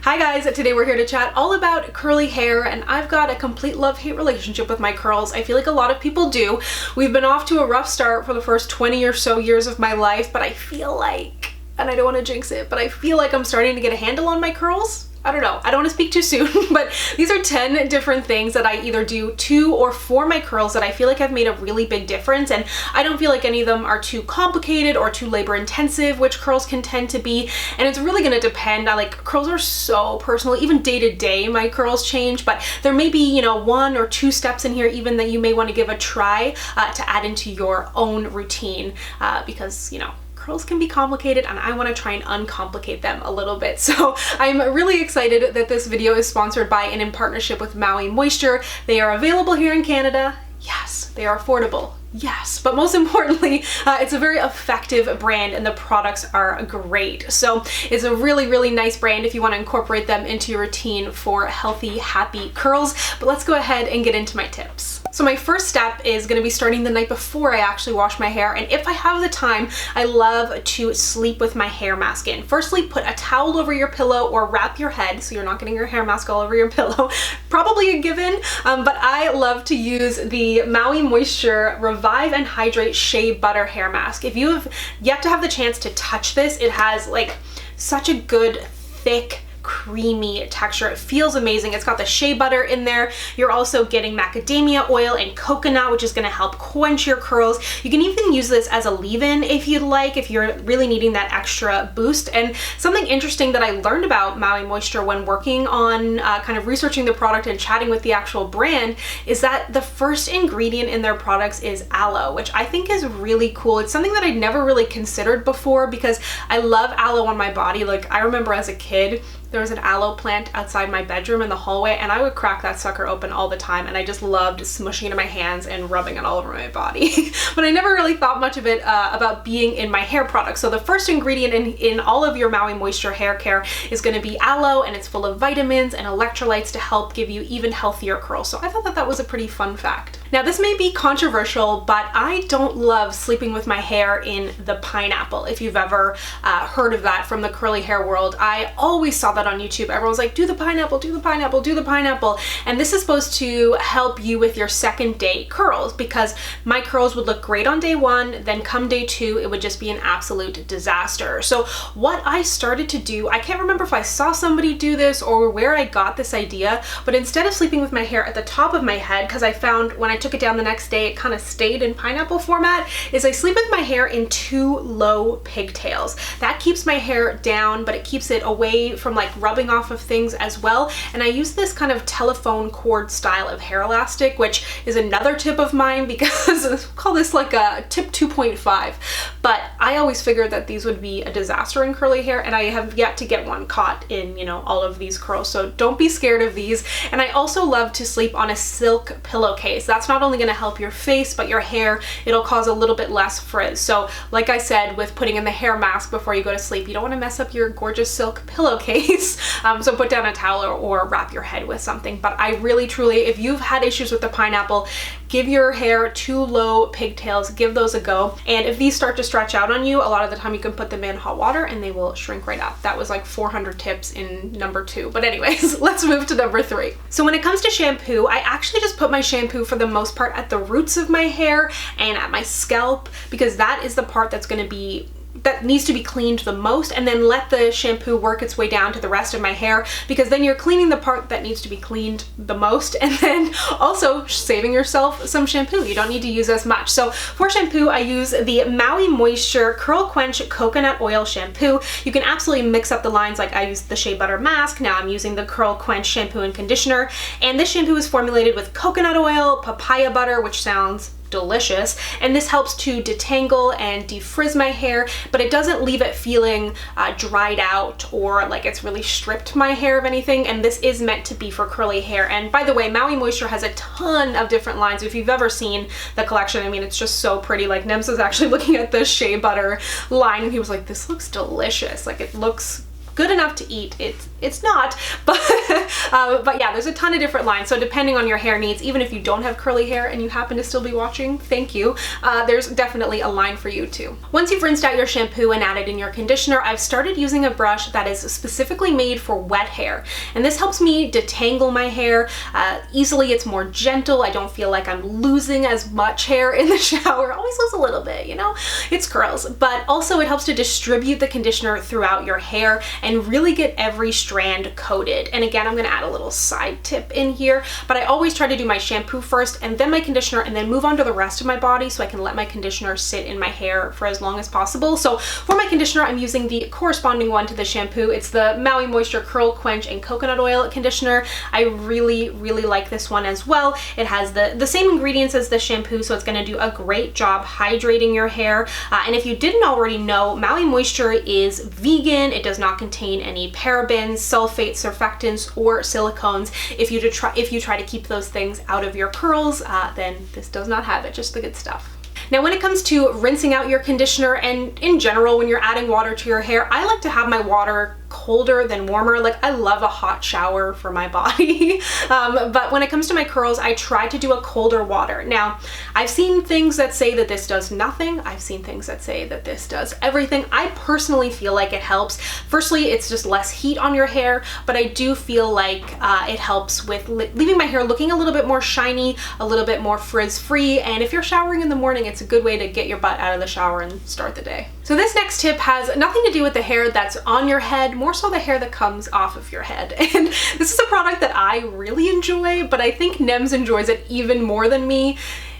Hi guys, today we're here to chat all about curly hair, and I've got a complete love-hate relationship with my curls. I feel like a lot of people do. We've been off to a rough start for the first 20 or so years of my life, but I feel like, and I don't want to jinx it, but I feel like I'm starting to get a handle on my curls. I don't know. I don't want to speak too soon, but these are 10 different things that I either do to or for my curls that I feel like have made a really big difference, and I don't feel like any of them are too complicated or too labor intensive, which curls can tend to be, and it's really going to depend. Curls are so personal. Even day to day my curls change, but there may be, you know, 1 or 2 steps in here even that you may want to give a try to add into your own routine because, you know, curls can be complicated and I want to try and uncomplicate them a little bit. So I'm really excited that this video is sponsored by and in partnership with Maui Moisture. They are available here in Canada. Yes, they are affordable. Yes, but most importantly, it's a very effective brand and the products are great. So it's a really, really nice brand if you want to incorporate them into your routine for healthy, happy curls. But let's go ahead and get into my tips. So my first step is going to be starting the night before I actually wash my hair, and if I have the time, I love to sleep with my hair mask in. Firstly, put a towel over your pillow or wrap your head so you're not getting your hair mask all over your pillow. Probably a given, but I love to use the Maui Moisture Revive and Hydrate Shea Butter Hair Mask. If you have yet to have the chance to touch this, it has like such a good, thick, creamy texture. It feels amazing. It's got the shea butter in there. You're also getting macadamia oil and coconut, which is going to help quench your curls. You can even use this as a leave-in if you'd like, if you're really needing that extra boost. And something interesting that I learned about Maui Moisture when working on kind of researching the product and chatting with the actual brand is that the first ingredient in their products is aloe, which I think is really cool. It's something that I'd never really considered before because I love aloe on my body. Like, I remember as a kid, there was an aloe plant outside my bedroom in the hallway, and I would crack that sucker open all the time, and I just loved smushing it in my hands and rubbing it all over my body. But I never really thought much of it about being in my hair products. So the first ingredient in all of your Maui Moisture hair care is going to be aloe, and it's full of vitamins and electrolytes to help give you even healthier curls. So I thought that that was a pretty fun fact. Now, this may be controversial, but I don't love sleeping with my hair in the pineapple. If you've ever heard of that from the curly hair world, I always saw that on YouTube. Everyone's like, do the pineapple, do the pineapple, do the pineapple. And this is supposed to help you with your second day curls, because my curls would look great on day 1, then come day 2, it would just be an absolute disaster. So what I started to do, I can't remember if I saw somebody do this or where I got this idea, but instead of sleeping with my hair at the top of my head, because I found when I took it down the next day, it kind of stayed in pineapple format, is I sleep with my hair in 2 low pigtails. That keeps my hair down, but it keeps it away from like rubbing off of things as well. And I use this kind of telephone cord style of hair elastic, which is another tip of mine because I call this like a tip 2.5. But I always figured that these would be a disaster in curly hair, and I have yet to get one caught in, you know, all of these curls. So don't be scared of these. And I also love to sleep on a silk pillowcase. That's not only going to help your face, but your hair. It'll cause a little bit less frizz. So like I said, with putting in the hair mask before you go to sleep, you don't want to mess up your gorgeous silk pillowcase. So put down a towel or wrap your head with something. But I really, truly, if you've had issues with the pineapple, give your hair 2 low pigtails, give those a go. And if these start to stretch out on you, a lot of the time you can put them in hot water and they will shrink right up. That was like 400 tips in number 2. But anyways, let's move to number 3. So when it comes to shampoo, I actually just put my shampoo for the most part at the roots of my hair and at my scalp, because that is the part that needs to be cleaned the most, and then let the shampoo work its way down to the rest of my hair, because then you're cleaning the part that needs to be cleaned the most, and then also saving yourself some shampoo. You don't need to use as much. So for shampoo, I use the Maui Moisture Curl Quench Coconut Oil Shampoo. You can absolutely mix up the lines. Like, I used the Shea Butter Mask, now I'm using the Curl Quench Shampoo and Conditioner, and this shampoo is formulated with coconut oil, papaya butter, which sounds delicious, and this helps to detangle and defrizz my hair, but it doesn't leave it feeling dried out or like it's really stripped my hair of anything. And this is meant to be for curly hair. And by the way, Maui Moisture has a ton of different lines. If you've ever seen the collection, I mean, it's just so pretty. Like, Nems was actually looking at the shea butter line and he was like, this looks delicious. Like, it looks good enough to eat. It's not, but But yeah, there's a ton of different lines. So depending on your hair needs, even if you don't have curly hair and you happen to still be watching, thank you. There's definitely a line for you too. Once you've rinsed out your shampoo and added in your conditioner, I've started using a brush that is specifically made for wet hair. And this helps me detangle my hair easily. It's more gentle. I don't feel like I'm losing as much hair in the shower. Always lose a little bit, you know, it's curls. But also it helps to distribute the conditioner throughout your hair and really get every strand coated. And again, I'm gonna add a little side tip in here, but I always try to do my shampoo first and then my conditioner and then move on to the rest of my body so I can let my conditioner sit in my hair for as long as possible. So for my conditioner, I'm using the corresponding one to the shampoo. It's the Maui Moisture Curl, Quench, and Coconut Oil conditioner. I really like this one as well. It has the same ingredients as the shampoo, so it's gonna do a great job hydrating your hair. And if you didn't already know, Maui Moisture is vegan. It does not contain any parabens, sulfates, surfactants, or silicones. If you try to keep those things out of your curls, then this does not have it, just the good stuff. Now, when it comes to rinsing out your conditioner and in general, when you're adding water to your hair, I like to have my water colder than warmer. Like, I love a hot shower for my body. But when it comes to my curls, I try to do a colder water. Now, I've seen things that say that this does nothing. I've seen things that say that this does everything. I personally feel like it helps. Firstly, it's just less heat on your hair, but I do feel like it helps with leaving my hair looking a little bit more shiny, a little bit more frizz-free. And if you're showering in the morning, it's a good way to get your butt out of the shower and start the day. So this next tip has nothing to do with the hair that's on your head, more so the hair that comes off of your head. And this is a product that I really enjoy, but I think Nems enjoys it even more than me.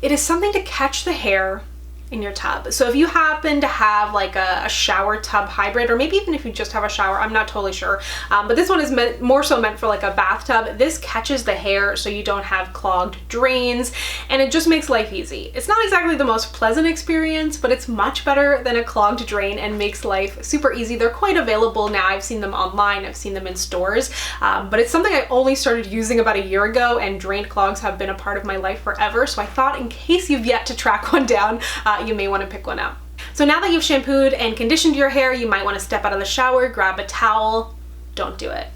It is something to catch the hair in your tub. So if you happen to have like a shower tub hybrid, or maybe even if you just have a shower, I'm not totally sure, but this one is more so meant for like a bathtub. This catches the hair so you don't have clogged drains, and it just makes life easy. It's not exactly the most pleasant experience, but it's much better than a clogged drain and makes life super easy. They're quite available now. I've seen them online, I've seen them in stores, but it's something I only started using about a year ago, and drain clogs have been a part of my life forever. So I thought, in case you've yet to track one down, you may want to pick one up. So now that you've shampooed and conditioned your hair, you might want to step out of the shower, grab a towel. Don't do it.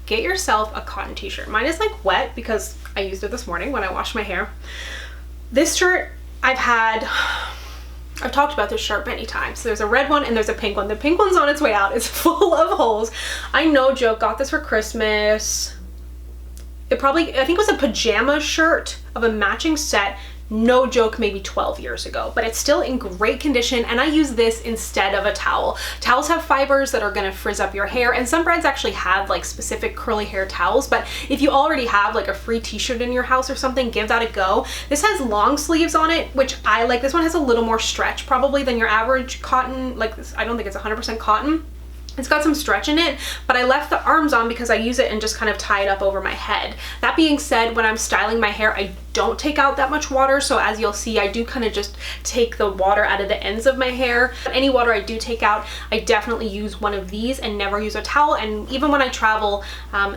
Get yourself a cotton t-shirt. Mine is like wet because I used it this morning when I washed my hair. This shirt I've talked about this shirt many times. There's a red one and there's a pink one. The pink one's on its way out. It's full of holes. I no joke, got this for Christmas. I think it was a pajama shirt of a matching set. No joke, maybe 12 years ago, but it's still in great condition, and I use this instead of a towel. Towels have fibers that are gonna frizz up your hair, and some brands actually have like specific curly hair towels, but if you already have like a free t-shirt in your house or something, give that a go. This has long sleeves on it, which I like. This one has a little more stretch probably than your average cotton. Like this, I don't think it's 100% cotton. It's got some stretch in it, but I left the arms on because I use it and just kind of tie it up over my head. That being said, when I'm styling my hair, I don't take out that much water, so as you'll see, I do kind of just take the water out of the ends of my hair. Any water I do take out, I definitely use one of these and never use a towel, and even when I travel,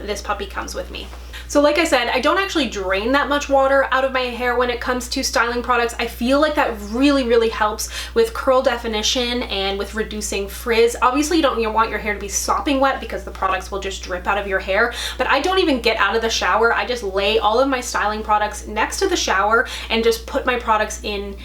this puppy comes with me. So like I said, I don't actually drain that much water out of my hair when it comes to styling products. I feel like that really helps with curl definition and with reducing frizz. Obviously, you don't want your hair to be sopping wet because the products will just drip out of your hair, but I don't even get out of the shower. I just lay all of my styling products next to the shower and just put my products in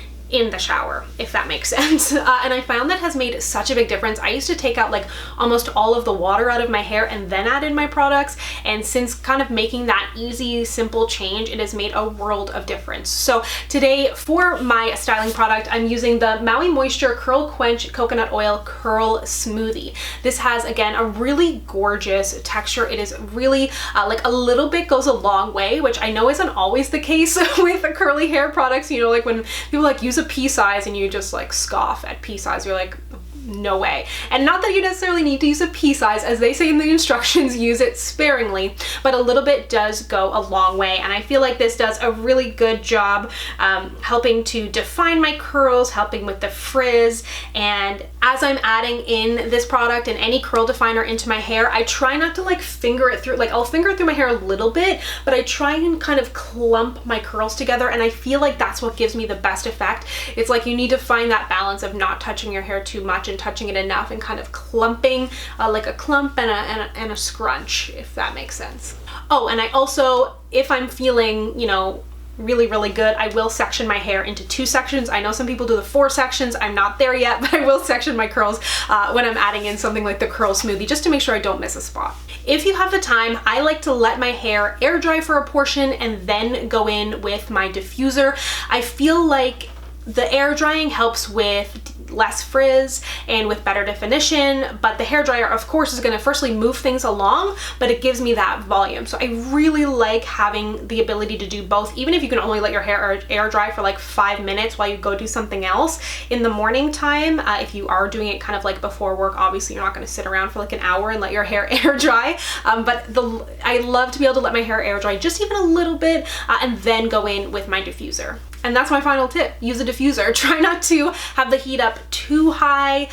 the shower, if that makes sense. And I found that has made such a big difference. I used to take out like almost all of the water out of my hair and then add in my products, and since kind of making that easy, simple change, it has made a world of difference. So today for my styling product, I'm using the Maui Moisture Curl Quench Coconut Oil Curl Smoothie. This has, again, a really gorgeous texture. It is really like a little bit goes a long way, which I know isn't always the case with the curly hair products. You know, like when people like use a pea size and you just like scoff at pea size, you're like, no way. And not that you necessarily need to use a pea size, as they say in the instructions, use it sparingly, but a little bit does go a long way. And I feel like this does a really good job helping to define my curls, helping with the frizz. And as I'm adding in this product and any curl definer into my hair, I try not to like finger it through. Like, I'll finger it through my hair a little bit, but I try and kind of clump my curls together, and I feel like that's what gives me the best effect. It's like you need to find that balance of not touching your hair too much imagine touching it enough and kind of clumping, like a clump and a scrunch, if that makes sense. Oh, and I also, if I'm feeling, you know, really, really good, I will section my hair into 2 sections. I know some people do the 4 sections. I'm not there yet, but I will section my curls when I'm adding in something like the curl smoothie, just to make sure I don't miss a spot. If you have the time, I like to let my hair air dry for a portion and then go in with my diffuser. I feel like the air drying helps with less frizz and with better definition, but the hairdryer of course is going to firstly move things along, but it gives me that volume. So I really like having the ability to do both, even if you can only let your hair air dry for like 5 minutes while you go do something else. In the morning time, if you are doing it kind of like before work, obviously you're not going to sit around for like an hour and let your hair air dry, but I love to be able to let my hair air dry just even a little bit and then go in with my diffuser. And that's my final tip. Use a diffuser. Try not to have the heat up too high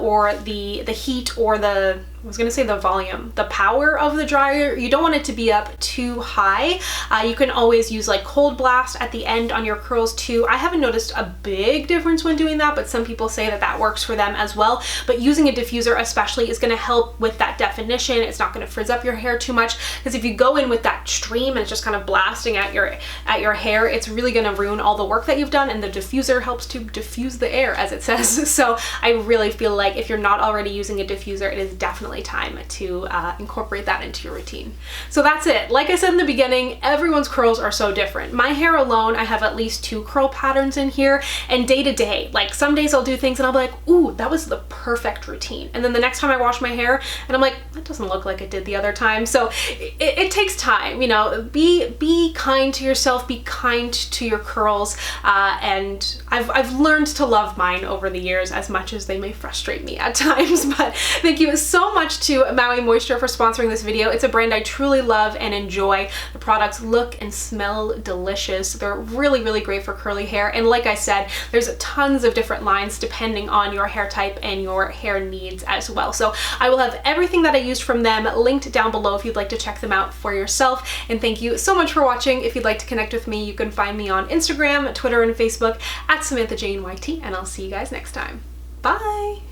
or the heat or the, I was gonna say the volume, the power of the dryer. You don't want it to be up too high. You can always use like cold blast at the end on your curls too. I haven't noticed a big difference when doing that, but some people say that that works for them as well. But using a diffuser especially is gonna help with that definition. It's not gonna frizz up your hair too much, because if you go in with that stream and it's just kind of blasting at your hair, it's really gonna ruin all the work that you've done, and the diffuser helps to diffuse the air, as it says. So I really feel like if you're not already using a diffuser, it is definitely time to incorporate that into your routine. So that's it. Like I said in the beginning, everyone's curls are so different. My hair alone, I have at least 2 curl patterns in here, and day to day, like some days I'll do things and I'll be like, ooh, that was the perfect routine. And then the next time I wash my hair and I'm like, that doesn't look like it did the other time. So it takes time, you know, be kind to yourself, be kind to your curls. And I've learned to love mine over the years, as much as they may frustrate me at times. But thank you so much to Maui Moisture for sponsoring this video. It's a brand I truly love and enjoy. The products look and smell delicious. They're really, really great for curly hair. And like I said, there's tons of different lines depending on your hair type and your hair needs as well. So I will have everything that I used from them linked down below if you'd like to check them out for yourself. And thank you so much for watching. If you'd like to connect with me, you can find me on Instagram, Twitter, and Facebook at SamanthaJaneYT, and I'll see you guys next time. Bye!